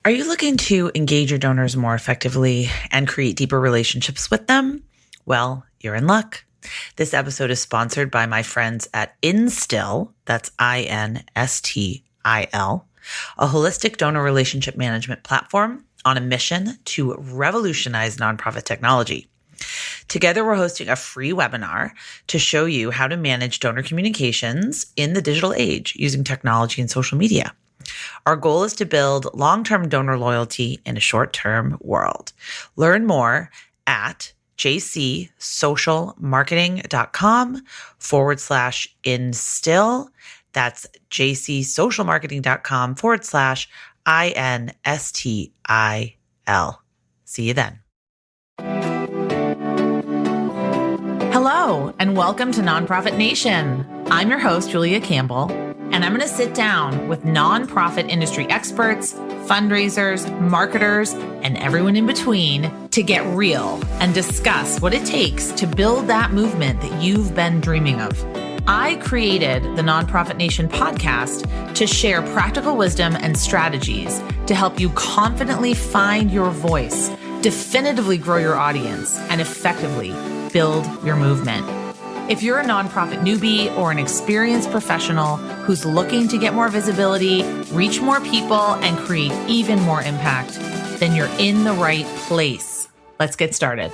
Are you looking to engage your donors more effectively and create deeper relationships with them? Well, you're in luck. This episode is sponsored by my friends at Instill, that's INSTIL, a holistic donor relationship management platform on a mission to revolutionize nonprofit technology. Together, we're hosting a free webinar to show you how to manage donor communications in the digital age using technology and social media. Our goal is to build long-term donor loyalty in a short-term world. Learn more at jcsocialmarketing.com/instill. That's jcsocialmarketing.com/INSTIL. See you then. Hello, and welcome to Nonprofit Nation. I'm your host, Julia Campbell, and I'm going to sit down with nonprofit industry experts, fundraisers, marketers, and everyone in between to get real and discuss what it takes to build that movement that you've been dreaming of. I created the Nonprofit Nation podcast to share practical wisdom and strategies to help you confidently find your voice, definitively grow your audience, and effectively build your movement. If you're a nonprofit newbie or an experienced professional who's looking to get more visibility, reach more people, and create even more impact, then you're in the right place. Let's get started.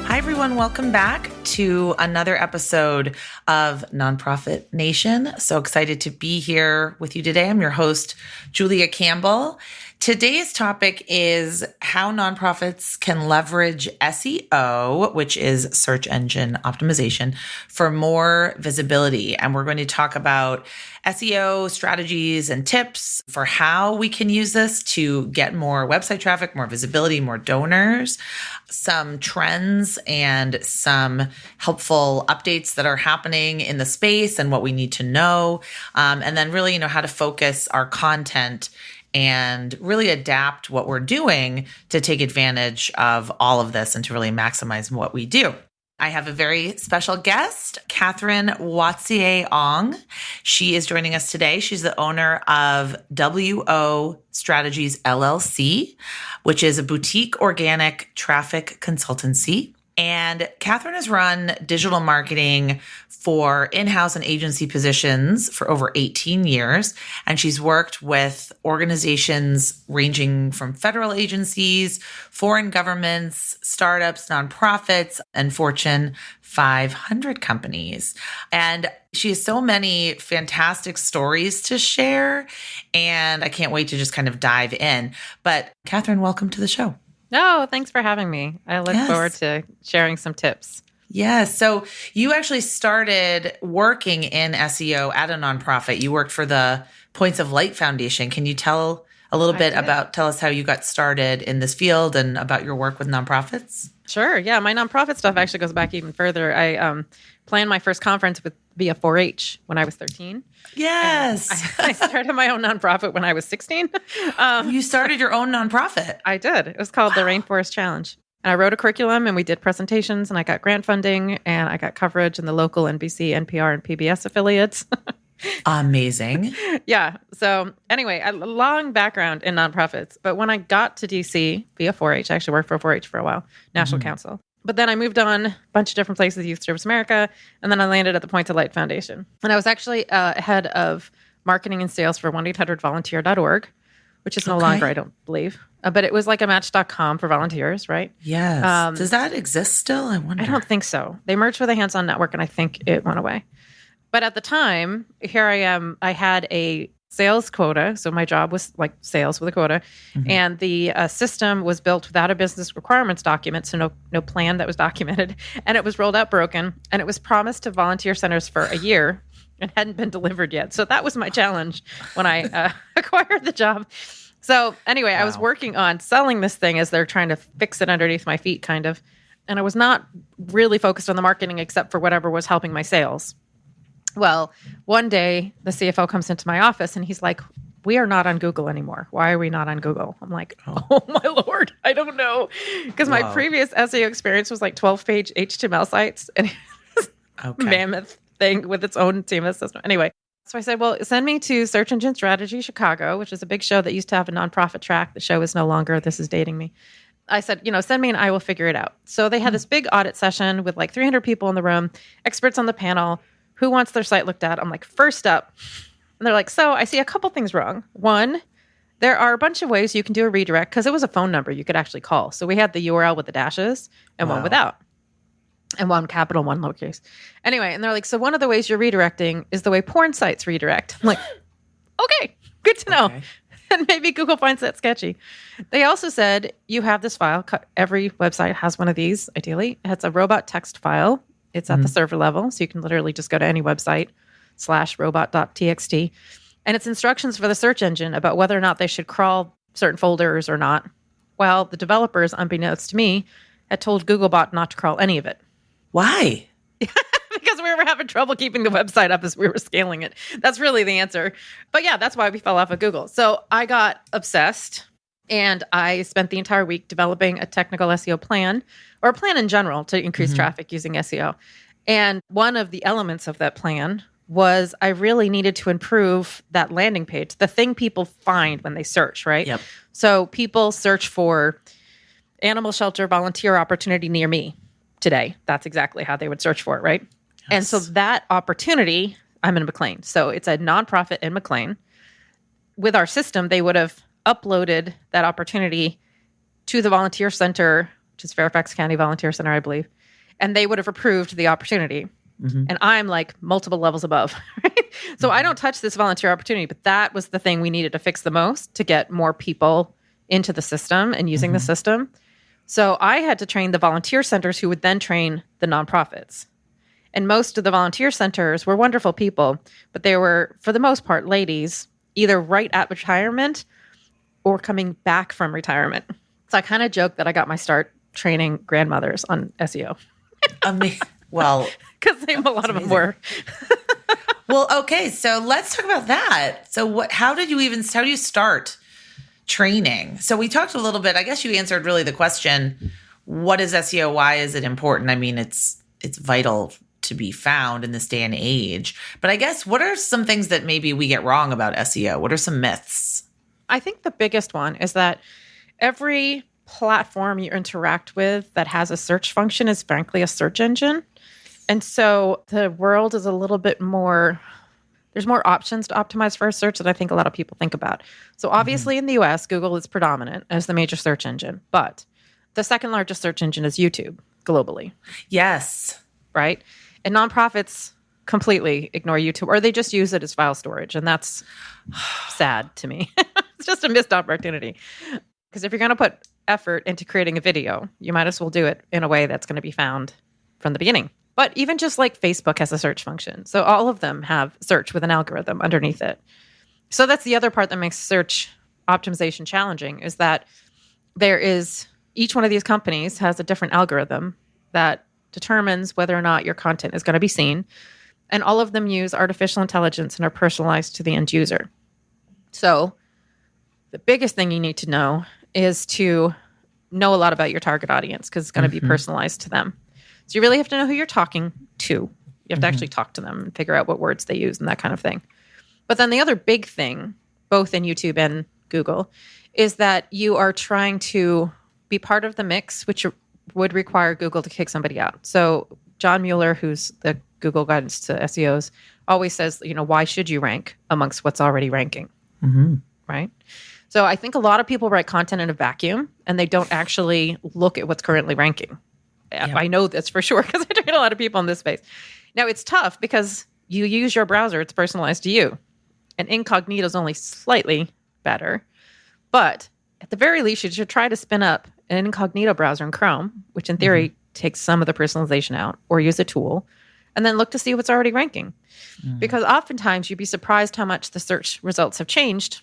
Hi, everyone. Welcome back to another episode of Nonprofit Nation. So excited to be here with you today. I'm your host, Julia Campbell. Today's topic is how nonprofits can leverage SEO, which is search engine optimization, for more visibility. And we're going to talk about SEO strategies and tips for how we can use this to get more website traffic, more visibility, more donors, some trends and some helpful updates that are happening in the space and what we need to know. And then really, how to focus our content and really adapt what we're doing to take advantage of all of this and to really maximize what we do. I have a very special guest, Katherine Ong. She is joining us today. She's the owner of WO Strategies LLC, which is a boutique organic traffic consultancy. And Katherine has run digital marketing for in-house and agency positions for over 18 years. And she's worked with organizations ranging from federal agencies, foreign governments, startups, nonprofits, and Fortune 500 companies. And she has so many fantastic stories to share. And I can't wait to just kind of dive in. But Katherine, welcome to the show. Oh, thanks for having me. I look forward to sharing some tips. Yes. So you actually started working in SEO at a nonprofit. You worked for the Points of Light Foundation. Can you tell us how you got started in this field and about your work with nonprofits? Sure. Yeah. My nonprofit stuff actually goes back even further. I planned my first conference via 4-H when I was 13. Yes. I started my own nonprofit when I was 16. You started your own nonprofit? I did. It was called the Rainforest Challenge. And I wrote a curriculum and we did presentations and I got grant funding and I got coverage in the local NBC, NPR, and PBS affiliates. Amazing. Yeah. So anyway, a long background in nonprofits. But when I got to DC via 4-H, I actually worked for 4-H for a while, National Council. But then I moved on a bunch of different places, Youth Service America, and then I landed at the Points of Light Foundation. And I was actually head of marketing and sales for 1-800-volunteer.org, which is no longer, I don't believe. But it was like a Match.com for volunteers, right? Yes. Does that exist still? I wonder. I don't think so. They merged with a hands-on network, and I think it went away. But at the time, here I am, I had a sales quota. So my job was like sales with a quota. Mm-hmm. And the system was built without a business requirements document. So no plan that was documented. And it was rolled out broken. And it was promised to volunteer centers for a year and hadn't been delivered yet. So that was my challenge when I acquired the job. So anyway, I was working on selling this thing as they're trying to fix it underneath my feet, kind of. And I was not really focused on the marketing except for whatever was helping my sales. Well, one day the CFO comes into my office and he's like, "We are not on Google anymore. Why are we not on Google?" I'm like, oh my Lord, I don't know. Because my previous SEO experience was like 12-page HTML sites and mammoth thing with its own CMS system. Anyway, so I said, well, send me to Search Engine Strategy Chicago, which is a big show that used to have a nonprofit track. The show is no longer. This is dating me. I said, send me and I will figure it out. So they had this big audit session with like 300 people in the room, experts on the panel. Who wants their site looked at? I'm like, first up. And they're like, so I see a couple things wrong. One, there are a bunch of ways you can do a redirect because it was a phone number you could actually call. So we had the URL with the dashes and one without. And one capital, one lowercase. Anyway, and they're like, so one of the ways you're redirecting is the way porn sites redirect. I'm like, okay, good to know. Okay. And maybe Google finds that sketchy. They also said, you have this file. Every website has one of these, ideally. It's a robot text file. It's at the server level. So you can literally just go to any website /robot.txt. And it's instructions for the search engine about whether or not they should crawl certain folders or not. Well, the developers, unbeknownst to me, had told Googlebot not to crawl any of it. Why? Because we were having trouble keeping the website up as we were scaling it. That's really the answer. But yeah, that's why we fell off of Google. So I got obsessed and I spent the entire week developing a technical SEO plan, or a plan in general to increase traffic using SEO. And one of the elements of that plan was I really needed to improve that landing page, the thing people find when they search, right? Yep. So people search for animal shelter volunteer opportunity near me today. That's exactly how they would search for it, right? Yes. And so that opportunity, I'm in McLean. So it's a nonprofit in McLean. With our system, they would have uploaded that opportunity to the volunteer center, which is Fairfax County Volunteer Center, I believe. And they would have approved the opportunity. And I'm like multiple levels above, right? So I don't touch this volunteer opportunity, but that was the thing we needed to fix the most to get more people into the system and using the system. So I had to train the volunteer centers who would then train the nonprofits. And most of the volunteer centers were wonderful people, but they were, for the most part, ladies, either right at retirement or coming back from retirement. So I kind of joke that I got my start training grandmothers on SEO. Well, because a lot of them were. Well, okay. So let's talk about that. So how do you start training? So we talked a little bit, I guess you answered really the question, what is SEO? Why is it important? I mean, it's vital to be found in this day and age. But I guess what are some things that maybe we get wrong about SEO? What are some myths? I think the biggest one is that every platform you interact with that has a search function is frankly a search engine. And so the world is a little bit more, there's more options to optimize for a search that I think a lot of people think about. So obviously in the US, Google is predominant as the major search engine, but the second largest search engine is YouTube globally. Yes. Right? And nonprofits completely ignore YouTube, or they just use it as file storage. And that's sad to me. It's just a missed opportunity. Because if you're going to put effort into creating a video, you might as well do it in a way that's going to be found from the beginning. But even just like Facebook has a search function. So all of them have search with an algorithm underneath it. So that's the other part that makes search optimization challenging, is that each one of these companies has a different algorithm that determines whether or not your content is going to be seen. And all of them use artificial intelligence and are personalized to the end user. So the biggest thing you need to know is to know a lot about your target audience, because it's going to be personalized to them. So you really have to know who you're talking to. You have to actually talk to them and figure out what words they use and that kind of thing. But then the other big thing, both in YouTube and Google, is that you are trying to be part of the mix, which would require Google to kick somebody out. So John Mueller, who's the Google guidance to SEOs, always says, why should you rank amongst what's already ranking? Right? So I think a lot of people write content in a vacuum and they don't actually look at what's currently ranking. Yeah. I know this for sure because I train a lot of people in this space. Now, it's tough because you use your browser. It's personalized to you. And incognito is only slightly better. But at the very least, you should try to spin up an incognito browser in Chrome, which in theory takes some of the personalization out, or use a tool, and then look to see what's already ranking. Because oftentimes you'd be surprised how much the search results have changed.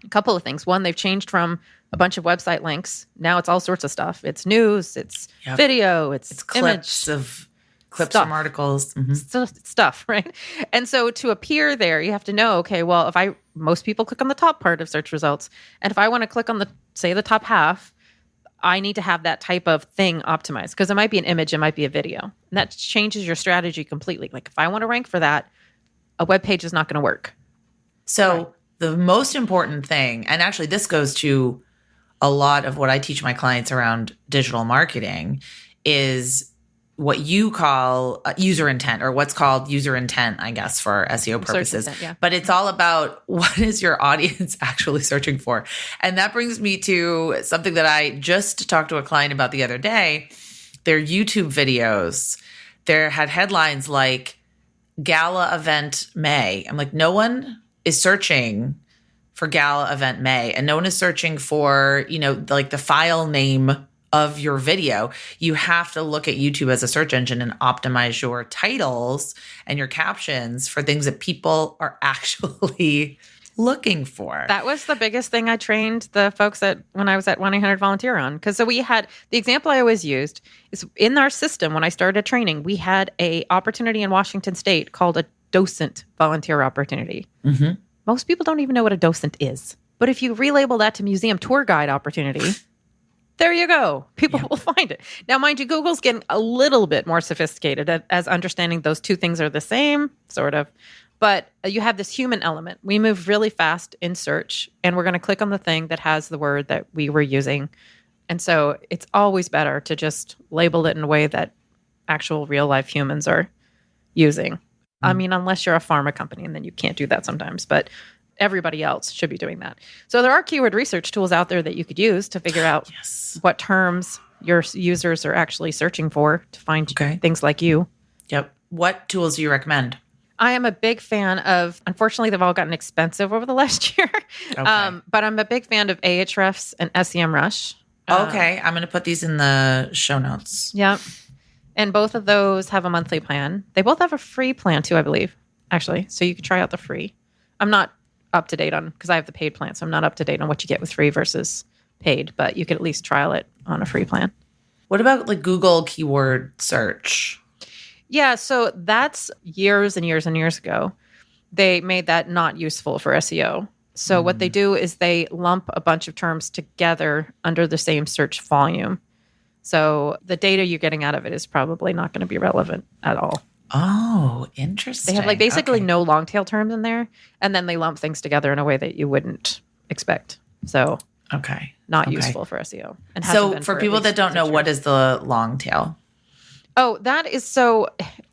A couple of things. One, they've changed from a bunch of website links. Now it's all sorts of stuff. It's news, it's video, it's clips from articles. Stuff, right? And so to appear there, you have to know, okay, well, most people click on the top part of search results. And if I want to click on the top half, I need to have that type of thing optimized because it might be an image, it might be a video. And that changes your strategy completely. Like if I want to rank for that, a web page is not going to work. So the most important thing, and actually this goes to a lot of what I teach my clients around digital marketing, is what you call user intent, or what's called user intent, I guess, for SEO purposes. Intent, yeah. But it's all about what is your audience actually searching for. And that brings me to something that I just talked to a client about the other day. Their YouTube videos, there had headlines like Gala Event May. I'm like, no one is searching for Gala Event May, and no one is searching for, like the file name of your video. You have to look at YouTube as a search engine and optimize your titles and your captions for things that people are actually looking for. That was the biggest thing I trained the folks when I was at 1-800-VOLUNTEER on. Because so we had, the example I always used is in our system when I started training, we had a opportunity in Washington State called a docent volunteer opportunity. Mm-hmm. Most people don't even know what a docent is. But if you relabel that to museum tour guide opportunity, there you go. People will find it. Now, mind you, Google's getting a little bit more sophisticated as understanding those two things are the same, sort of. But you have this human element. We move really fast in search, and we're going to click on the thing that has the word that we were using. And so it's always better to just label it in a way that actual real-life humans are using. I mean, unless you're a pharma company, and then you can't do that sometimes. But everybody else should be doing that. So there are keyword research tools out there that you could use to figure out what terms your users are actually searching for to find things like you. Yep. What tools do you recommend? I am a big fan of, unfortunately, they've all gotten expensive over the last year. But I'm a big fan of Ahrefs and SEMrush. Okay. I'm going to put these in the show notes. Yep. And both of those have a monthly plan. They both have a free plan too, I believe, actually. So you can try out the free. I'm not up to date on, because I have the paid plan, so I'm not up to date on what you get with free versus paid, but you could at least trial it on a free plan. What about like Google keyword search? Yeah, so that's years and years and years ago. They made that not useful for SEO. So what they do is they lump a bunch of terms together under the same search volume. So the data you're getting out of it is probably not going to be relevant at all. Oh, interesting. They have like basically no long tail terms in there, and then they lump things together in a way that you wouldn't expect. So not useful for SEO. And so for people that don't know, what is the long tail? Oh, that is so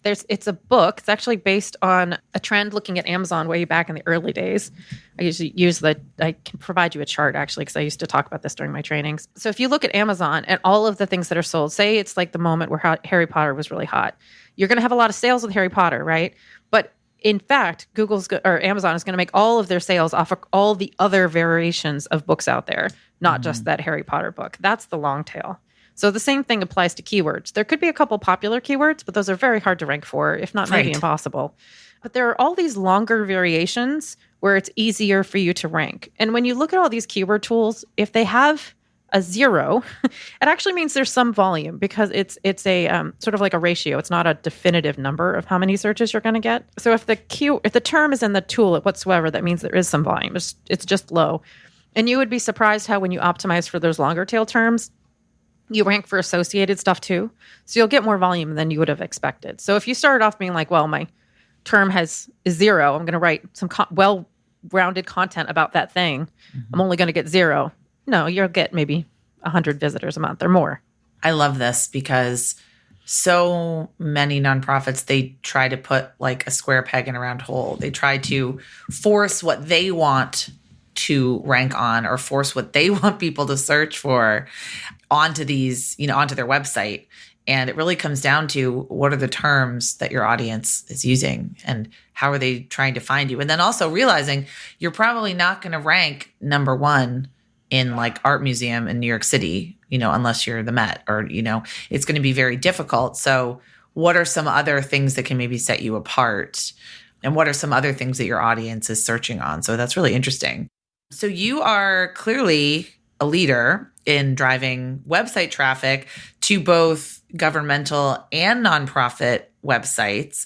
it's a book. It's actually based on a trend looking at Amazon way back in the early days. I can provide you a chart actually, because I used to talk about this during my trainings. So if you look at Amazon and all of the things that are sold, say it's like the moment where Harry Potter was really hot, you're going to have a lot of sales with Harry Potter, right? But in fact, Amazon is going to make all of their sales off of all the other variations of books out there, not just that Harry Potter book. That's the long tail. So the same thing applies to keywords. There could be a couple popular keywords, but those are very hard to rank for, if not maybe impossible. But there are all these longer variations where it's easier for you to rank. And when you look at all these keyword tools, if they have a 0, it actually means there's some volume, because it's a sort of like a ratio. It's not a definitive number of how many searches you're going to get. So if the term is in the tool whatsoever, that means there is some volume. It's just low. And you would be surprised how when you optimize for those longer tail terms, you rank for associated stuff too. So you'll get more volume than you would have expected. So if you started off being like, well, my term is 0, I'm going to write some well-rounded content about that thing. I'm only going to get 0. No, you'll get maybe 100 visitors a month or more. I love this because so many nonprofits, they try to put like a square peg in a round hole. They try to force what they want to rank on, or force what they want people to search for onto onto their website. And it really comes down to what are the terms that your audience is using and how are they trying to find you? And then also realizing you're probably not going to rank number 1 in like art museum in New York City, unless you're the Met, or, it's going to be very difficult. So what are some other things that can maybe set you apart? And what are some other things that your audience is searching on? So that's really interesting. So you are clearly a leader in driving website traffic to both governmental and nonprofit websites.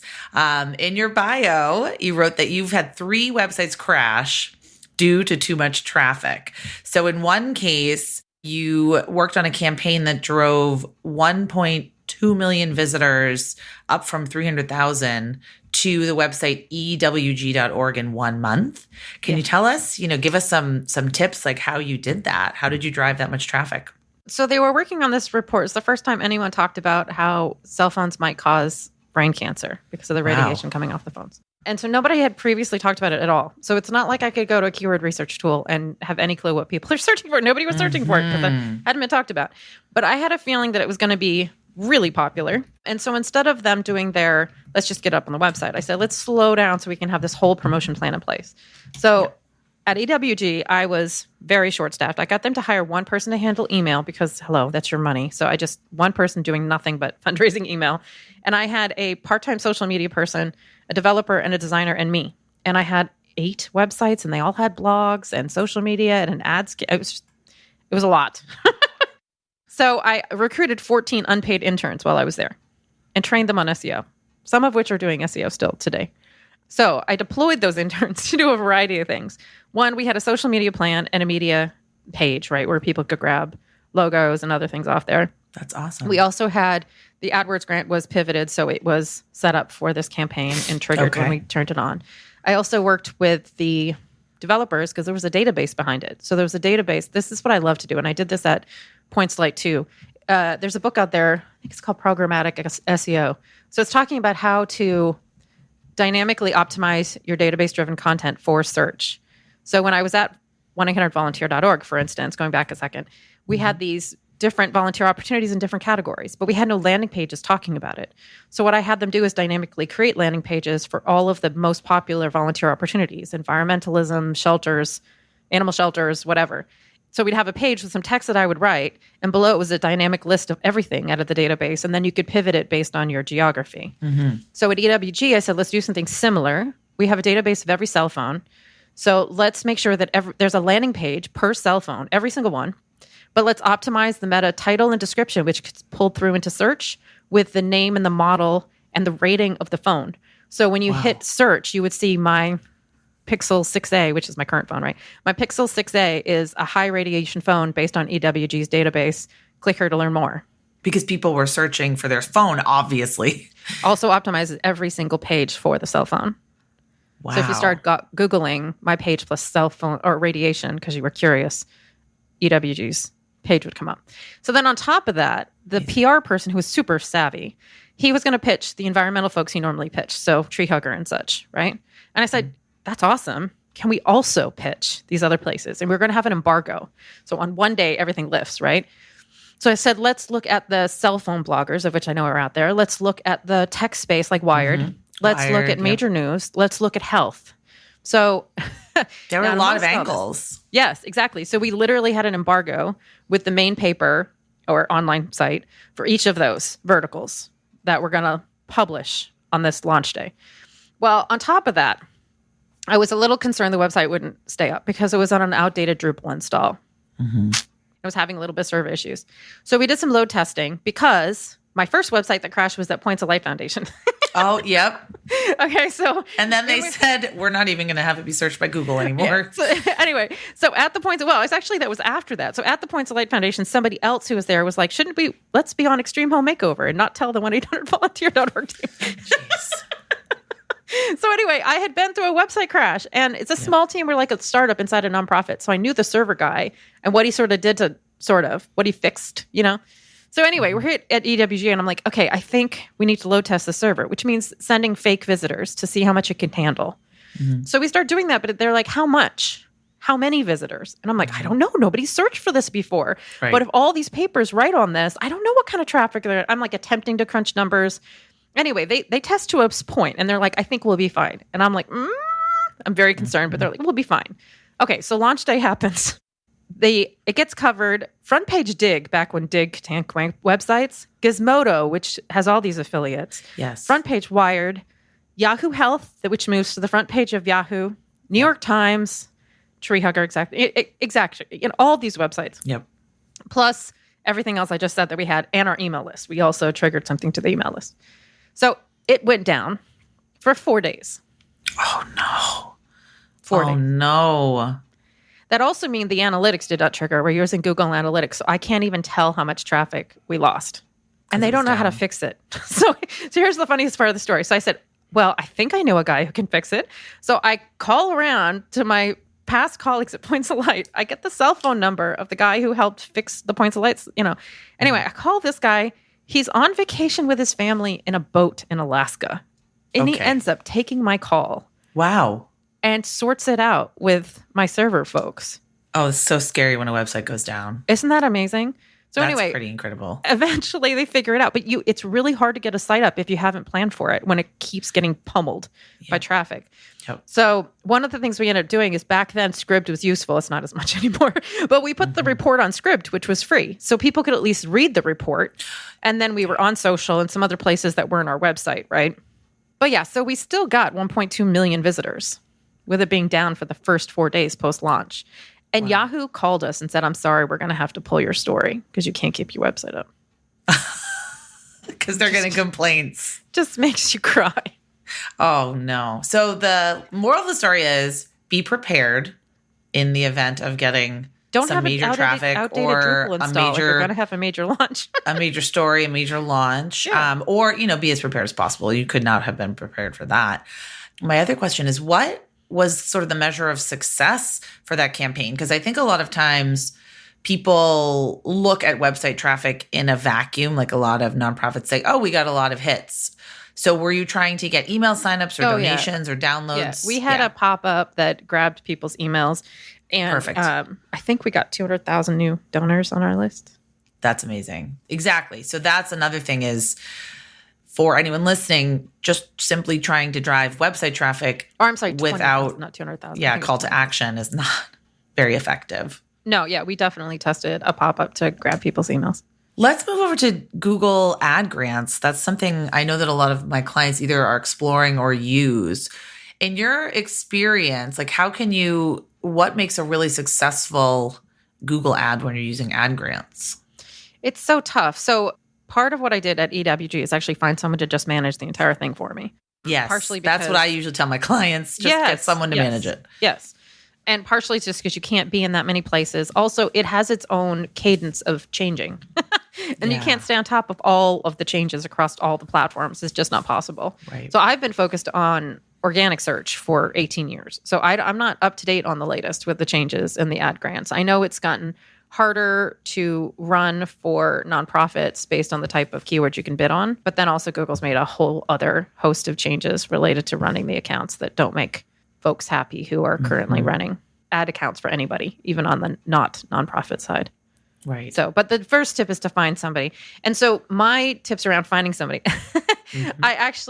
In your bio, you wrote that you've had 3 websites crash due to too much traffic. So in one case, You worked on a campaign that drove 1.2 million visitors, up from 300,000, to the website ewg.org in 1 month. Can you tell us, give us some tips, like how you did that? How did you drive that much traffic? So they were working on this report. It's the first time anyone talked about how cell phones might cause brain cancer because of the radiation coming off the phones. And so nobody had previously talked about it at all. So it's not like I could go to a keyword research tool and have any clue what people are searching for. Nobody was searching for it because it hadn't been talked about. But I had a feeling that it was going to be really popular. And so instead of them doing their, let's just get up on the website, I said, let's slow down so we can have this whole promotion plan in place. So at EWG, I was very short-staffed. I got them to hire one person to handle email because, hello, that's your money. So one person doing nothing but fundraising email. And I had a part-time social media person, a developer, and a designer, and me. And I had 8 websites, and they all had blogs and social media and an ads. It was a lot. So I recruited 14 unpaid interns while I was there and trained them on SEO, some of which are doing SEO still today. So I deployed those interns to do a variety of things. One, we had a social media plan and a media page, right, where people could grab logos and other things off there. That's awesome. We also had the AdWords grant was pivoted, so it was set up for this campaign and triggered when we turned it on. I also worked with the developers because there was a database behind it. So there was a database. This is what I love to do, and I did this at Points Light too. There's a book out there, I think it's called Programmatic SEO. So it's talking about how to dynamically optimize your database-driven content for search. So when I was at 1-800-volunteer.org, for instance, going back a second, we had these different volunteer opportunities in different categories, but we had no landing pages talking about it. So what I had them do is dynamically create landing pages for all of the most popular volunteer opportunities, environmentalism, shelters, animal shelters, whatever. So we'd have a page with some text that I would write, and below it was a dynamic list of everything out of the database, and then you could pivot it based on your geography. So at EWG, I said, let's do something similar. We have a database of every cell phone. So let's make sure that there's a landing page per cell phone, every single one. But let's optimize the meta title and description, which gets pulled through into search with the name and the model and the rating of the phone. So when you hit search, you would see my Pixel 6a, which is my current phone, right? My Pixel 6a is a high radiation phone based on EWG's database. Click here to learn more. Because people were searching for their phone, obviously. Also optimizes every single page for the cell phone. Wow. So if you start Googling my page plus cell phone or radiation because you were curious, EWG's page would come up. So then on top of that, the PR person who was super savvy, he was going to pitch the environmental folks he normally pitched, so tree hugger and such, right? And I said, that's awesome. Can we also pitch these other places? And we're going to have an embargo. So on one day, everything lifts, right? So I said, let's look at the cell phone bloggers, of which I know are out there. Let's look at the tech space like Wired. Let's look at major news. Let's look at health. So there were a lot of angles. Yes, exactly. So we literally had an embargo with the main paper or online site for each of those verticals that we're going to publish on this launch day. Well, on top of that, I was a little concerned the website wouldn't stay up because it was on an outdated Drupal install. It was having a little bit of server issues. So we did some load testing because my first website that crashed was that Points of Light Foundation. Oh, yep. Okay, so... And then they said, we're not even going to have it be searched by Google anymore. Yeah. So, anyway, so at the Points... Well, it's actually, that was after that. So at the Points of Light Foundation, somebody else who was there was like, let's be on Extreme Home Makeover and not tell the 1-800-volunteer.org team. Jeez. So anyway, I had been through a website crash, and it's a small team. We're like a startup inside a nonprofit. So I knew the server guy and what he sort of did to what he fixed, So anyway, we're here at EWG, and I'm like, okay, I think we need to load test the server, which means sending fake visitors to see how much it can handle. So we start doing that, but they're like, how much? How many visitors? And I'm like, I don't know. Nobody's searched for this before. Right. But if all these papers write on this, I don't know what kind of traffic I'm like attempting to crunch numbers. Anyway, they test to a point, and they're like, I think we'll be fine. And I'm like, I'm very concerned, but they're like, we'll be fine. Okay, so launch day happens. It gets covered. Front page Dig, back when Dig tanked websites. Gizmodo, which has all these affiliates. Yes. Front page Wired. Yahoo Health, which moves to the front page of Yahoo. New York Times. Tree Hugger, exactly. All these websites. Yep. Plus everything else I just said that we had, and our email list. We also triggered something to the email list. So it went down for 4 days. Oh, no. 4 days. Oh, no. That also means the analytics did not trigger. We're using Google Analytics, so I can't even tell how much traffic we lost. And they don't know how to fix it. So here's the funniest part of the story. So I said, well, I think I know a guy who can fix it. So I call around to my past colleagues at Points of Light. I get the cell phone number of the guy who helped fix the Points of Lights, Anyway, I call this guy. He's on vacation with his family in a boat in Alaska. And he ends up taking my call. Wow. And sorts it out with my server folks. Oh, it's so scary when a website goes down. Isn't that amazing? So That's anyway, pretty incredible. Eventually they figure it out. But it's really hard to get a site up if you haven't planned for it when it keeps getting pummeled by traffic. Yep. So one of the things we ended up doing is back then Scribd was useful. It's not as much anymore. But we put the report on Scribd, which was free. So people could at least read the report. And then we were on social and some other places that weren't our website, right? But yeah, so we still got 1.2 million visitors with it being down for the first 4 days post-launch. And Yahoo called us and said, I'm sorry, we're going to have to pull your story because you can't keep your website up. Because they're getting complaints. Just makes you cry. Oh, no. So the moral of the story is be prepared in the event of getting some major traffic or a major, you're going to have a major launch. a major story, a major launch, or, be as prepared as possible. You could not have been prepared for that. My other question is, what was sort of the measure of success for that campaign? Because I think a lot of times people look at website traffic in a vacuum, like a lot of nonprofits say, oh, we got a lot of hits. So were you trying to get email signups or donations or downloads? Yeah. We had a pop-up that grabbed people's emails. And perfect. I think we got 200,000 new donors on our list. That's amazing. Exactly. So that's another thing is, for anyone listening, just simply trying to drive website traffic without not 200,000. Yeah, call to action is not very effective. No, yeah, we definitely tested a pop-up to grab people's emails. Let's move over to Google Ad Grants. That's something I know that a lot of my clients either are exploring or use. In your experience, what makes a really successful Google ad when you're using ad grants? It's so tough. So part of what I did at EWG is actually find someone to just manage the entire thing for me. Yes, partially because, that's what I usually tell my clients. Just get someone to manage it. Yes. And partially it's just because you can't be in that many places. Also, it has its own cadence of changing. And you can't stay on top of all of the changes across all the platforms. It's just not possible. Right. So I've been focused on organic search for 18 years. So I'm not up to date on the latest with the changes in the ad grants. I know it's gotten harder to run for nonprofits based on the type of keywords you can bid on. But then also Google's made a whole other host of changes related to running the accounts that don't make folks happy who are currently running ad accounts for anybody, even on the not nonprofit side. Right. So, but the first tip is to find somebody. And so my tips around finding somebody, I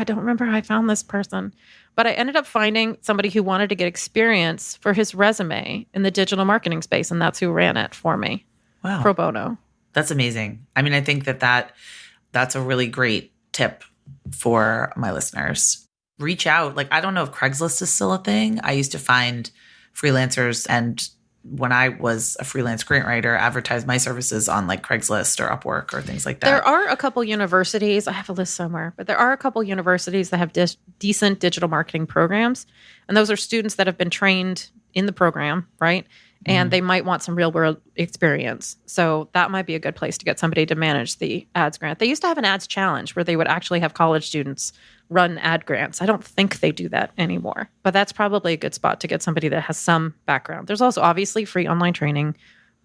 don't remember how I found this person, but I ended up finding somebody who wanted to get experience for his resume in the digital marketing space. And that's who ran it for me. Wow. Pro bono. That's amazing. I mean, I think that's a really great tip for my listeners. Reach out. I don't know if Craigslist is still a thing. I used to find freelancers, and when I was a freelance grant writer, advertise my services on Craigslist or Upwork or things like that. There are a couple universities, I have a list somewhere, but there are a couple universities that have decent digital marketing programs. And those are students that have been trained in the program, right? And they might want some real world experience. So that might be a good place to get somebody to manage the ads grant. They used to have an ads challenge where they would actually have college students run ad grants. I don't think they do that anymore, but that's probably a good spot to get somebody that has some background. There's also obviously free online training,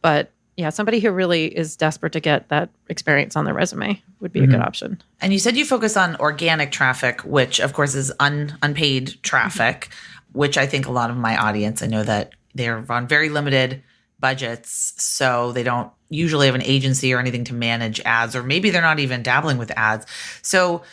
but yeah, somebody who really is desperate to get that experience on their resume would be a good option. And you said you focus on organic traffic, which of course is unpaid traffic, which I think a lot of my audience, I know that they're on very limited budgets, so they don't usually have an agency or anything to manage ads, or maybe they're not even dabbling with ads. So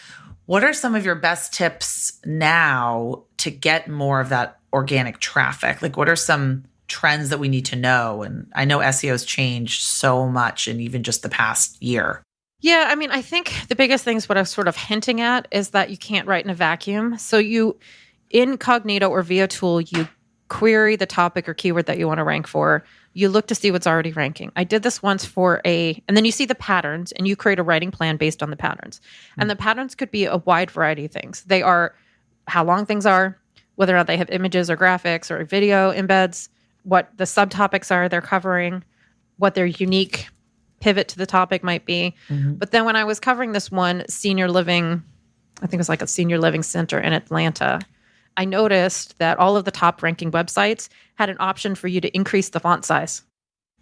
what are some of your best tips now to get more of that organic traffic? What are some trends that we need to know? And I know SEO has changed so much in even just the past year. Yeah, I mean, I think the biggest thing is what I was sort of hinting at is that you can't write in a vacuum. So you, incognito or via tool, you query the topic or keyword that you want to rank for. You look to see what's already ranking. I did this once and then you see the patterns and you create a writing plan based on the patterns. And the patterns could be a wide variety of things. They are how long things are, whether or not they have images or graphics or video embeds, what the subtopics are they're covering, what their unique pivot to the topic might be. But then when I was covering this one senior living, I think it was like a senior living center in Atlanta, I noticed that all of the top ranking websites had an option for you to increase the font size.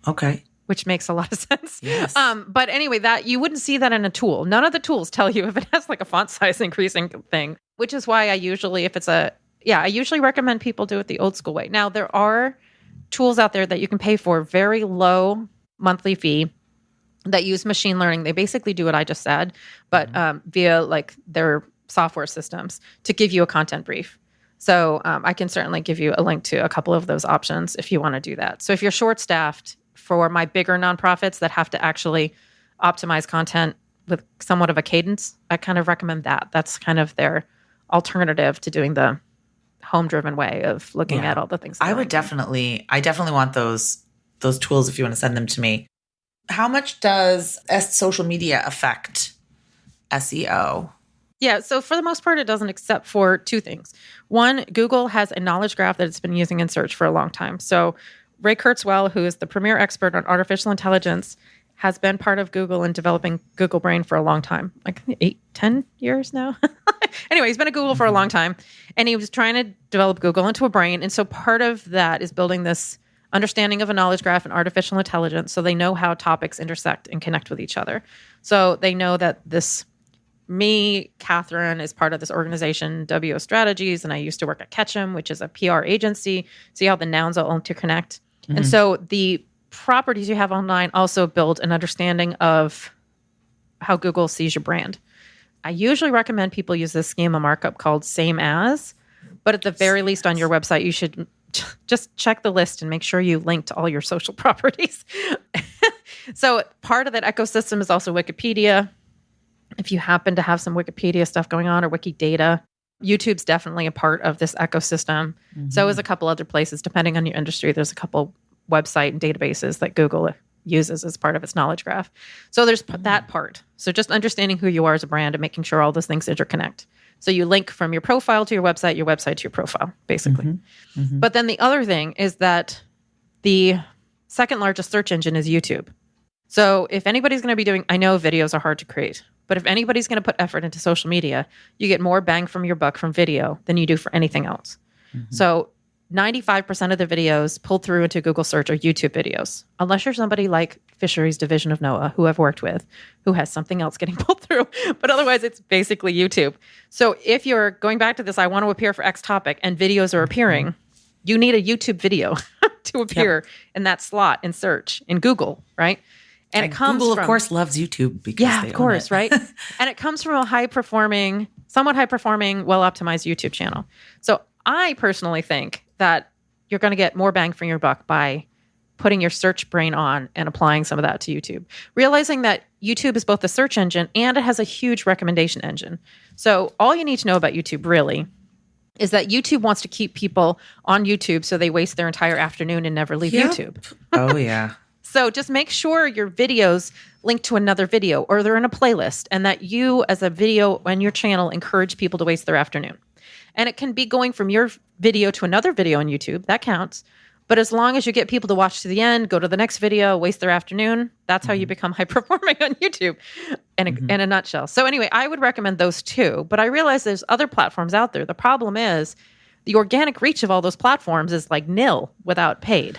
Okay. Which makes a lot of sense. Yes. But anyway, that you wouldn't see that in a tool. None of the tools tell you if it has like a font size increasing thing, which is why I usually, I usually recommend people do it the old school way. Now, there are tools out there that you can pay for very low monthly fee that use machine learning. They basically do what I just said, but via like their software systems to give you a content brief. So I can certainly give you a link to a couple of those options if you want to do that. So if you're short-staffed, for my bigger nonprofits that have to actually optimize content with somewhat of a cadence, I kind of recommend that. That's kind of their alternative to doing the home-driven way of looking at all the things. I definitely want those tools if you want to send them to me. How much does social media affect SEO? Yeah, so for the most part, it doesn't, except for two things. One, Google has a knowledge graph that it's been using in search for a long time. So Ray Kurzweil, who is the premier expert on artificial intelligence, has been part of Google in developing Google Brain for a long time, like 10 years now. Anyway, he's been at Google for a long time, and he was trying to develop Google into a brain. And so part of that is building this understanding of a knowledge graph and artificial intelligence so they know how topics intersect and connect with each other. So they know that Katherine, is part of this organization, WO Strategies, and I used to work at Ketchum, which is a PR agency. See how the nouns all interconnect? And so the properties you have online also build an understanding of how Google sees your brand. I usually recommend people use this schema markup called same as, but at the very least on your website, you should just check the list and make sure you link to all your social properties. So part of that ecosystem is also Wikipedia. If you happen to have some Wikipedia stuff going on or Wikidata, YouTube's definitely a part of this ecosystem. So is a couple other places. Depending on your industry, there's a couple website and databases that Google uses as part of its knowledge graph. So there's that part. So just understanding who you are as a brand and making sure all those things interconnect. So you link from your profile to your website to your profile, basically. But then the other thing is that the second largest search engine is YouTube. So if anybody's going to be doing, I know videos are hard to create, but if anybody's going to put effort into social media, you get more bang from your buck from video than you do for anything else. So 95% of the videos pulled through into Google search are YouTube videos, unless you're somebody like Fisheries Division of NOAA, who I've worked with, who has something else getting pulled through. But otherwise, it's basically YouTube. So if you're going back to this, I want to appear for X topic, and videos are appearing, you need a YouTube video to appear in that slot in search in Google, right? And it comes Google, from, of course, loves YouTube because they of course, own it. right? And it comes from a somewhat high-performing, well-optimized YouTube channel. So I personally think that you're going to get more bang for your buck by putting your search brain on and applying some of that to YouTube. Realizing that YouTube is both a search engine and it has a huge recommendation engine. So all you need to know about YouTube really is that YouTube wants to keep people on YouTube so they waste their entire afternoon and never leave YouTube. Oh, yeah. So just make sure your videos link to another video or they're in a playlist, and that you as a video on your channel encourage people to waste their afternoon. And it can be going from your video to another video on YouTube. That counts. But as long as you get people to watch to the end, go to the next video, waste their afternoon, that's how you become high performing on YouTube in a nutshell. So anyway, I would recommend those two. But I realize there's other platforms out there. The problem is the organic reach of all those platforms is like nil without paid.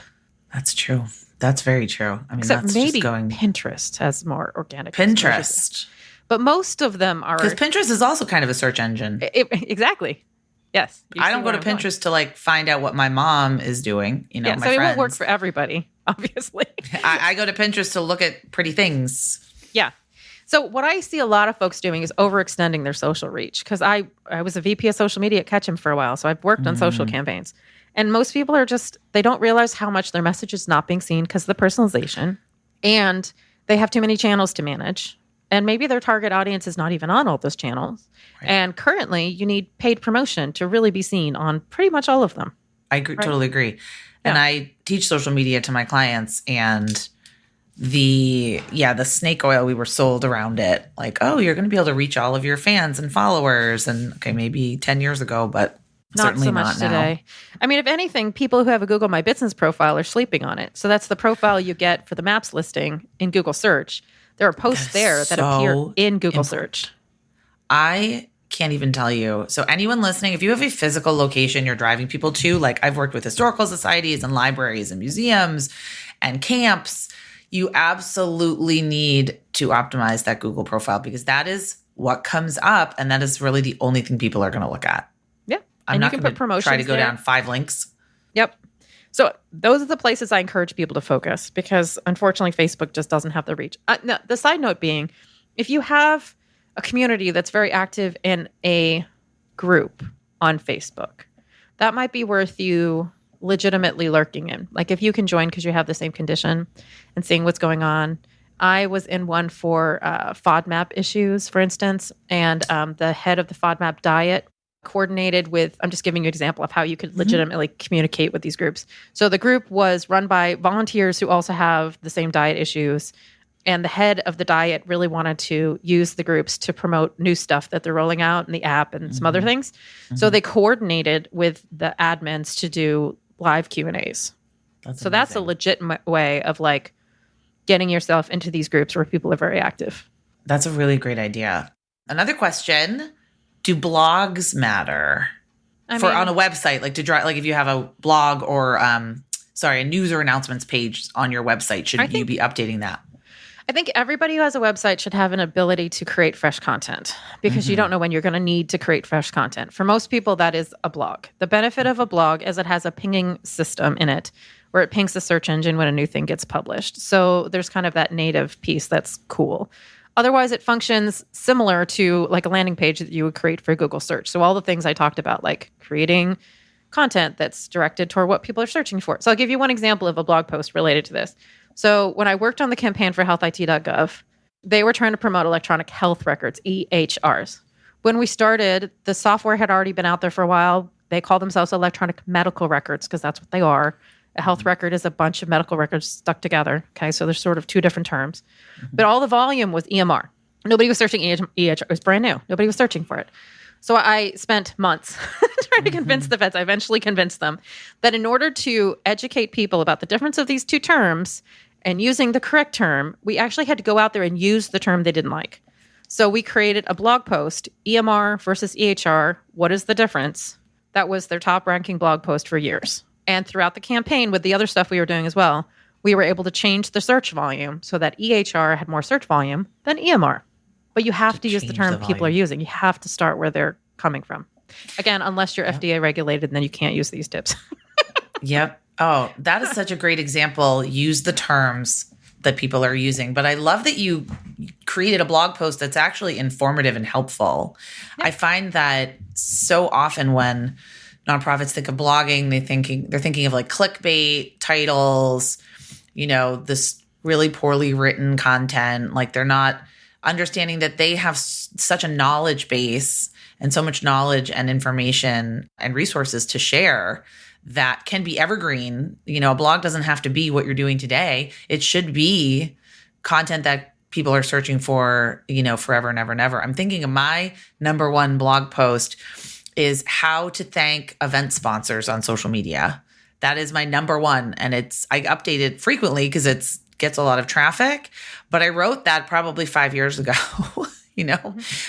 That's true. That's very true. I mean, Except that's maybe just going... Pinterest has more organic. Pinterest. But most of them are... Because Pinterest is also kind of a search engine. Exactly. Yes. I don't go to Pinterest to like find out what my mom is doing, my so friends. it won't work for everybody, obviously. I go to Pinterest to look at pretty things. Yeah. So what I see a lot of folks doing is overextending their social reach. Because I was a VP of social media at Ketchum for a while, so I've worked on social campaigns. And most people are they don't realize how much their message is not being seen because of the personalization. And they have too many channels to manage. And maybe their target audience is not even on all those channels. Right. And currently, you need paid promotion to really be seen on pretty much all of them. I totally agree. Yeah. And I teach social media to my clients, and the snake oil we were sold around it, like, oh, you're going to be able to reach all of your fans and followers. And okay, maybe 10 years ago, but Not Certainly so much not now. today. I mean, if anything, people who have a Google My Business profile are sleeping on it. So that's the profile you get for the maps listing in Google search. There are posts That is there that appear so in Google important. search. I can't even tell you. So anyone listening, if you have a physical location you're driving people to, like I've worked with historical societies and libraries and museums and camps, you absolutely need to optimize that Google profile because that is what comes up. And that is really the only thing people are going to look at. Yeah. I'm and not you can going put to promotions try to go there. down 5 links. Yep. So those are the places I encourage people to focus because unfortunately, Facebook just doesn't have the reach. No, the side note being, if you have a community that's very active in a group on Facebook, that might be worth you legitimately lurking in. Like if you can join because you have the same condition and seeing what's going on. I was in one for FODMAP issues, for instance, and the head of the FODMAP diet coordinated with, I'm just giving you an example of how you could legitimately communicate with these groups. So the group was run by volunteers who also have the same diet issues. And the head of the diet really wanted to use the groups to promote new stuff that they're rolling out in the app and some other things. So they coordinated with the admins to do live Q&As. So that's a legitimate way of like getting yourself into these groups where people are very active. That's a really great idea. Another question, do blogs matter on a website? Like to drive, like if you have a blog or a news or announcements page on your website, should you be updating that? I think everybody who has a website should have an ability to create fresh content because you don't know when you're going to need to create fresh content. For most people, that is a blog. The benefit of a blog is it has a pinging system in it where it pings the search engine when a new thing gets published. So there's kind of that native piece that's cool. Otherwise, it functions similar to like a landing page that you would create for Google search. So all the things I talked about, like creating content that's directed toward what people are searching for. So I'll give you one example of a blog post related to this. So when I worked on the campaign for healthit.gov, they were trying to promote electronic health records, EHRs. When we started, the software had already been out there for a while. They call themselves electronic medical records because that's what they are. A health record is a bunch of medical records stuck together. Okay, so there's sort of two different terms. But all the volume was EMR. Nobody was searching EHR. It was brand new. Nobody was searching for it. So I spent months trying to convince the vets. I eventually convinced them that in order to educate people about the difference of these two terms and using the correct term, we actually had to go out there and use the term they didn't like. So we created a blog post, EMR versus EHR. What is the difference? That was their top ranking blog post for years. And throughout the campaign with the other stuff we were doing as well, we were able to change the search volume so that EHR had more search volume than EMR. But you have to use the term people are using. You have to start where they're coming from. Again, unless you're FDA regulated, then you can't use these tips. Yep. Oh, that is such a great example. Use the terms that people are using. But I love that you created a blog post that's actually informative and helpful. Yep. I find that so often when nonprofits think of blogging, they're thinking of like clickbait titles, this really poorly written content. Like they're not understanding that they have such a knowledge base and so much knowledge and information and resources to share that can be evergreen. A blog doesn't have to be what you're doing today. It should be content that people are searching for, forever and ever and ever. I'm thinking of my number one blog post is how to thank event sponsors on social media. That is my number one. And I update it frequently because it gets a lot of traffic, but I wrote that probably 5 years ago,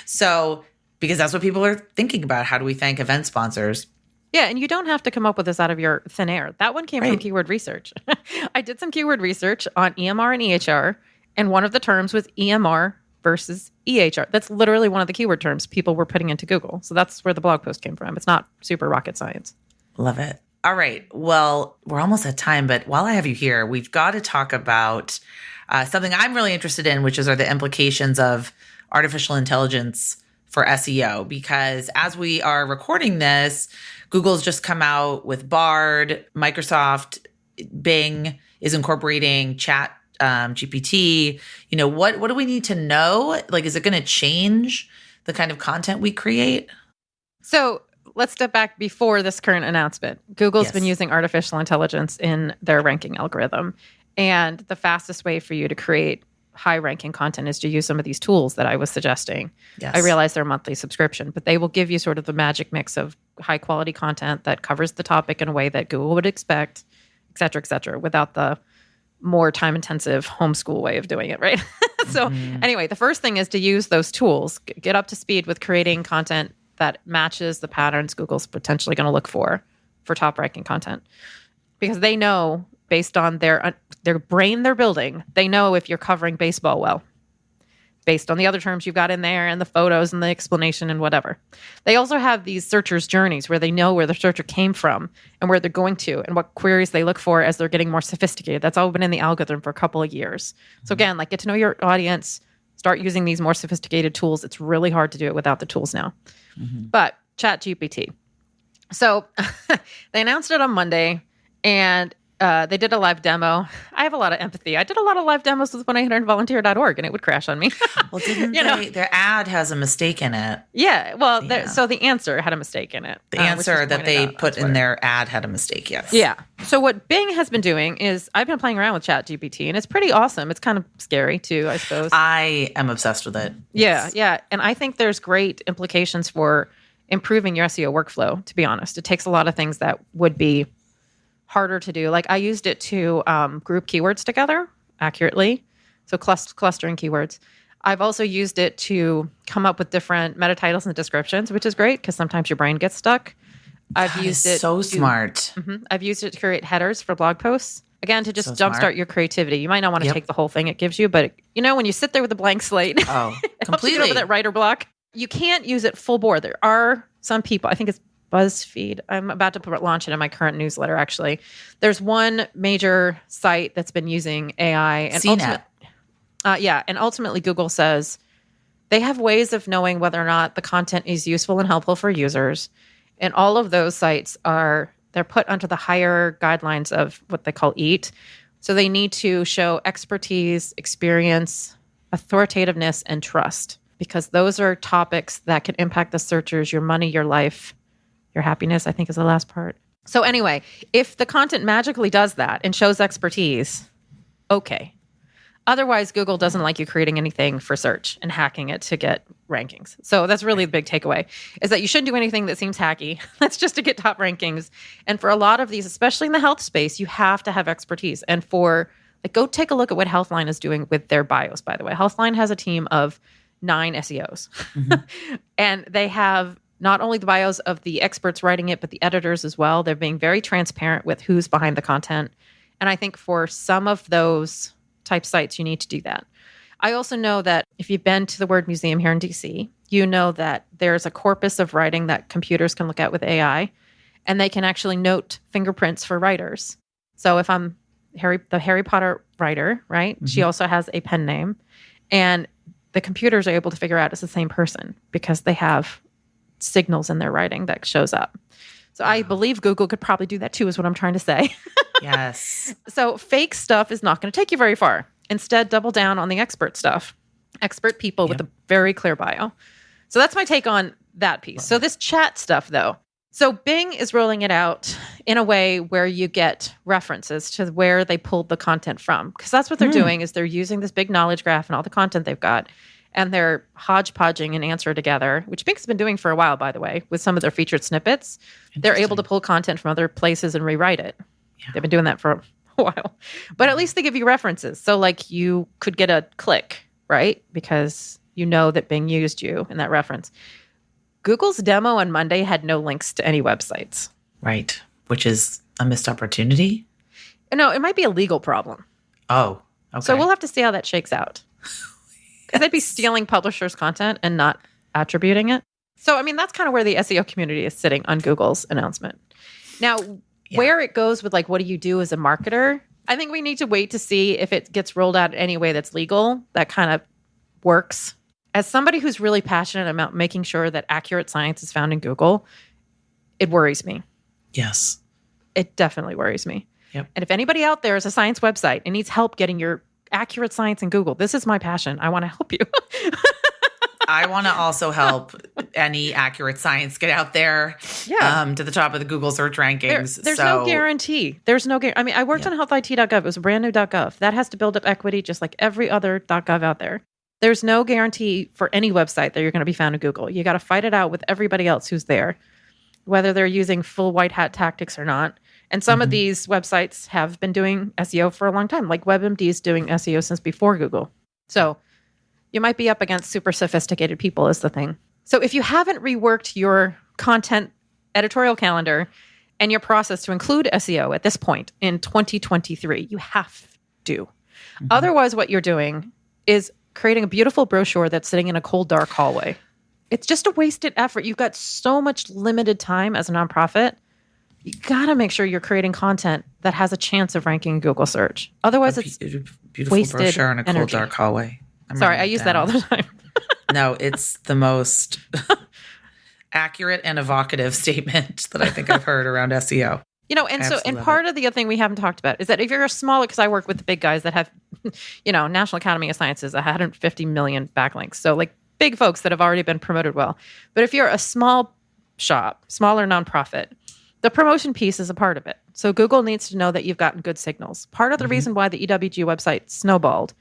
So, because that's what people are thinking about. How do we thank event sponsors? Yeah, and you don't have to come up with this out of your thin air. That one came from keyword research. I did some keyword research on EMR and EHR, and one of the terms was EMR versus EHR. That's literally one of the keyword terms people were putting into Google. So that's where the blog post came from. It's not super rocket science. Love it. All right. Well, we're almost at time, but while I have you here, we've got to talk about something I'm really interested in, which are the implications of artificial intelligence for SEO. Because as we are recording this, Google's just come out with Bard, Microsoft, Bing is incorporating Chat GPT. What do we need to know? Like, is it going to change the kind of content we create? So let's step back before this current announcement. Google's been using artificial intelligence in their ranking algorithm. And the fastest way for you to create high ranking content is to use some of these tools that I was suggesting. Yes. I realize they're a monthly subscription, but they will give you sort of the magic mix of high quality content that covers the topic in a way that Google would expect, et cetera, without the more time intensive homeschool way of doing it, right? So anyway, the first thing is to use those tools, get up to speed with creating content that matches the patterns Google's potentially going to look for top ranking content, because they know based on their brain they're building, they know if you're covering baseball well, based on the other terms you've got in there and the photos and the explanation and whatever. They also have these searchers' journeys where they know where the searcher came from and where they're going to and what queries they look for as they're getting more sophisticated. That's all been in the algorithm for a couple of years. So again, like, get to know your audience, start using these more sophisticated tools. It's really hard to do it without the tools now. But ChatGPT. So they announced it on Monday, and they did a live demo. I have a lot of empathy. I did a lot of live demos with 1-800-volunteer.org, and it would crash on me. Well, didn't their ad has a mistake in it? Yeah. Well, so the answer had a mistake in it. The answer that they put in their ad had a mistake, yes. Yeah. So what Bing has been doing is I've been playing around with ChatGPT, and it's pretty awesome. It's kind of scary, too, I suppose. I am obsessed with it. Yeah, yeah. And I think there's great implications for improving your SEO workflow, to be honest. It takes a lot of things that would be harder to do. Like, I used it to group keywords together accurately, so clustering keywords. I've also used it to come up with different meta titles and descriptions, which is great because sometimes your brain gets stuck. I've used it so smart. I've used it to create headers for blog posts. Again, to just jumpstart your creativity. You might not want to take the whole thing it gives you, but when you sit there with a blank slate, it helps you get over that writer block. You can't use it full bore. There are some people, I think it's BuzzFeed. I'm about to launch it in my current newsletter, actually. There's one major site that's been using AI. And and ultimately Google says they have ways of knowing whether or not the content is useful and helpful for users. And all of those sites they're put under the higher guidelines of what they call EAT. So they need to show expertise, experience, authoritativeness, and trust, because those are topics that can impact the searchers, your money, your life, your happiness, I think is the last part. So anyway, if the content magically does that and shows expertise, okay. Otherwise, Google doesn't like you creating anything for search and hacking it to get rankings. So that's really the big takeaway, is that you shouldn't do anything that seems hacky. That's just to get top rankings. And for a lot of these, especially in the health space, you have to have expertise. And go take a look at what Healthline is doing with their bios, by the way. Healthline has a team of 9 SEOs. And they have not only the bios of the experts writing it, but the editors as well. They're being very transparent with who's behind the content. And I think for some of those type sites, you need to do that. I also know that if you've been to the Word Museum here in DC, you know that there's a corpus of writing that computers can look at with AI, and they can actually note fingerprints for writers. So if I'm the Harry Potter writer, right? She also has a pen name, and the computers are able to figure out it's the same person because they have signals in their writing that shows up. So I believe Google could probably do that too, is what I'm trying to say. Yes. So fake stuff is not going to take you very far. Instead, double down on the expert stuff. Expert people with a very clear bio. So that's my take on that piece. So this chat stuff, though. So Bing is rolling it out in a way where you get references to where they pulled the content from. Because that's what they're doing, is they're using this big knowledge graph and all the content they've got, and they're hodgepodging an answer together, which Bing's been doing for a while, by the way, with some of their featured snippets. They're able to pull content from other places and rewrite it. Yeah. They've been doing that for a while. But at least they give you references. So like you could get a click, right? Because you know that Bing used you in that reference. Google's demo on Monday had no links to any websites. Right. Which is a missed opportunity. No, it might be a legal problem. Oh, okay. So we'll have to see how that shakes out. Because they'd be stealing publishers' content and not attributing it. So, I mean, that's kind of where the SEO community is sitting on Google's announcement. Now, where it goes with, like, what do you do as a marketer? I think we need to wait to see if it gets rolled out in any way that's legal, that kind of works. As somebody who's really passionate about making sure that accurate science is found in Google, it worries me. Yes. It definitely worries me. Yep. And if anybody out there is a science website and needs help getting your accurate science in Google, this is my passion. I want to help you. I want to also help any accurate science get out there to the top of the Google search rankings. There's no guarantee. There's no guarantee. I mean, I worked on healthit.gov. It was a brand new .gov. That has to build up equity just like every other .gov out there. There's no guarantee for any website that you're going to be found in Google. You got to fight it out with everybody else who's there, whether they're using full white hat tactics or not. And some of these websites have been doing SEO for a long time, like WebMD is doing SEO since before Google. So you might be up against super sophisticated people is the thing. So if you haven't reworked your content editorial calendar and your process to include SEO at this point in 2023, you have to. Otherwise, what you're doing is creating a beautiful brochure that's sitting in a cold, dark hallway. It's just a wasted effort. You've got so much limited time as a nonprofit. You got to make sure you're creating content that has a chance of ranking in Google search. Otherwise, it's beautiful wasted brochure in a cold, energy. dark hallway. Sorry, I use that all the time. No, it's the most accurate and evocative statement that I think I've heard around SEO. And part of the other thing we haven't talked about is that if you're a smaller, because I work with the big guys that have, National Academy of Sciences, 150 million backlinks. So like big folks that have already been promoted well. But if you're a small shop, smaller nonprofit, the promotion piece is a part of it. So Google needs to know that you've gotten good signals. Part of the reason why the EWG website snowballed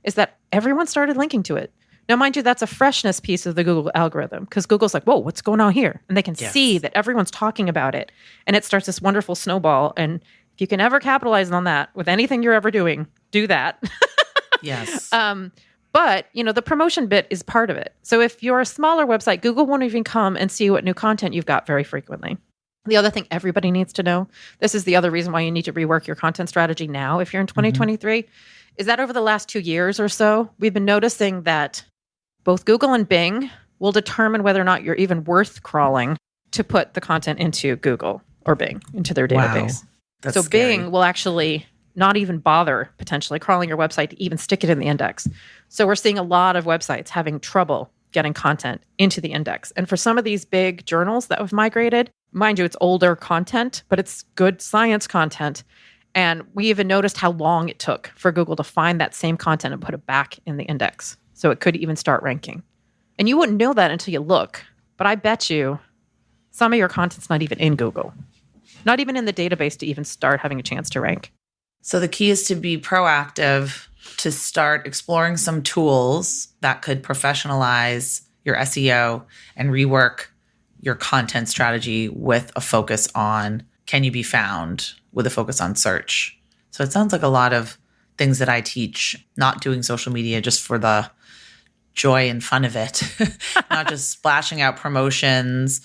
is that everyone started linking to it. Now, mind you, that's a freshness piece of the Google algorithm because Google's like, whoa, what's going on here? And they can see that everyone's talking about it. And it starts this wonderful snowball. And if you can ever capitalize on that with anything you're ever doing, do that. Yes. But, the promotion bit is part of it. So if you're a smaller website, Google won't even come and see what new content you've got very frequently. The other thing everybody needs to know, this is the other reason why you need to rework your content strategy now if you're in 2023, is that over the last 2 years or so, we've been noticing that both Google and Bing will determine whether or not you're even worth crawling to put the content into Google or Bing, into their database. That's so scary. Bing will actually not even bother potentially crawling your website to even stick it in the index. So we're seeing a lot of websites having trouble getting content into the index. And for some of these big journals that have migrated, mind you, it's older content, but it's good science content. And we even noticed how long it took for Google to find that same content and put it back in the index. So it could even start ranking. And you wouldn't know that until you look. But I bet you some of your content's not even in Google, not even in the database to even start having a chance to rank. So the key is to be proactive, to start exploring some tools that could professionalize your SEO and rework your content strategy with a focus on, can you be found, with a focus on search. So it sounds like a lot of things that I teach, not doing social media just for the joy and fun of it, not just splashing out promotions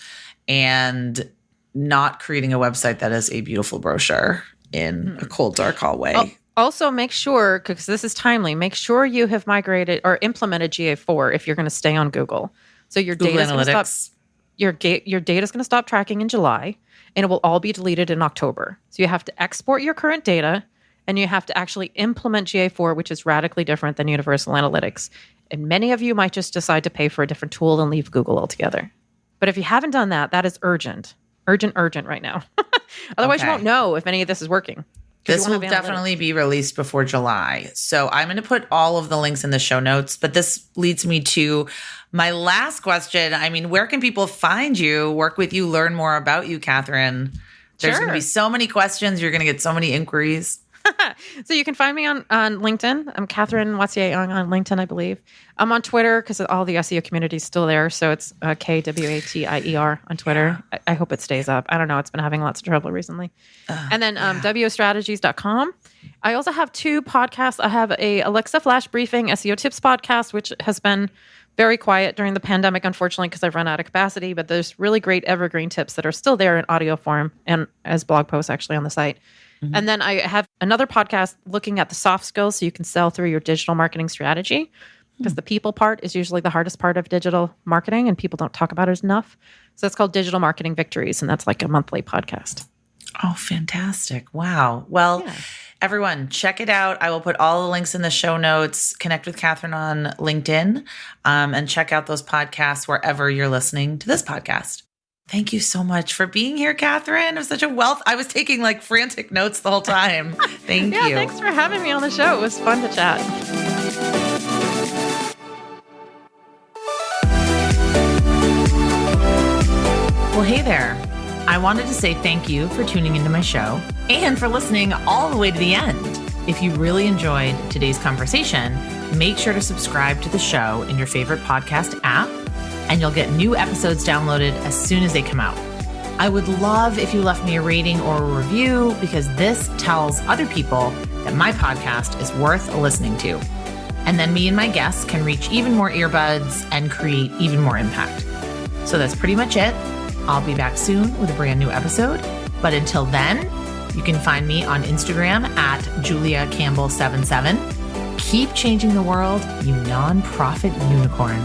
and not creating a website that is a beautiful brochure in a cold, dark hallway. Also, make sure, because this is timely, make sure you have migrated or implemented GA4 if you're going to stay on Google. So your Google data is going to Analytics. stop. Your data is going to stop tracking in July, and it will all be deleted in October. So you have to export your current data, and you have to actually implement GA4, which is radically different than Universal Analytics. And many of you might just decide to pay for a different tool and leave Google altogether. But if you haven't done that, that is urgent right now. Otherwise, you won't know if any of this is working. This will definitely be released before July. So I'm going to put all of the links in the show notes, but this leads me to my last question. I mean, where can people find you, work with you, learn more about you, Katherine? There's going to be so many questions. You're going to get so many inquiries. So you can find me on LinkedIn. I'm Katherine Wattier on LinkedIn, I believe. I'm on Twitter because all the SEO community is still there. So it's KWATIER on Twitter. Yeah. I hope it stays up. I don't know. It's been having lots of trouble recently. And then wostrategies.com. I also have 2 podcasts. I have a Alexa Flash Briefing SEO Tips podcast, which has been very quiet during the pandemic, unfortunately, because I've run out of capacity. But there's really great evergreen tips that are still there in audio form and as blog posts actually on the site. And then I have another podcast looking at the soft skills so you can sell through your digital marketing strategy, because the people part is usually the hardest part of digital marketing and people don't talk about it enough. So it's called Digital Marketing Victories, and that's like a monthly podcast. Oh, fantastic. Wow. Well, everyone, check it out. I will put all the links in the show notes. Connect with Katherine on LinkedIn and check out those podcasts wherever you're listening to this podcast. Thank you so much for being here, Katherine. It was such a wealth. I was taking like frantic notes the whole time. Thank you. Thanks for having me on the show. It was fun to chat. Well, hey there. I wanted to say thank you for tuning into my show and for listening all the way to the end. If you really enjoyed today's conversation, make sure to subscribe to the show in your favorite podcast app, and you'll get new episodes downloaded as soon as they come out. I would love if you left me a rating or a review, because this tells other people that my podcast is worth listening to. And then me and my guests can reach even more earbuds and create even more impact. So that's pretty much it. I'll be back soon with a brand new episode. But until then, you can find me on Instagram at Julia Campbell 77. Keep changing the world, you nonprofit unicorn.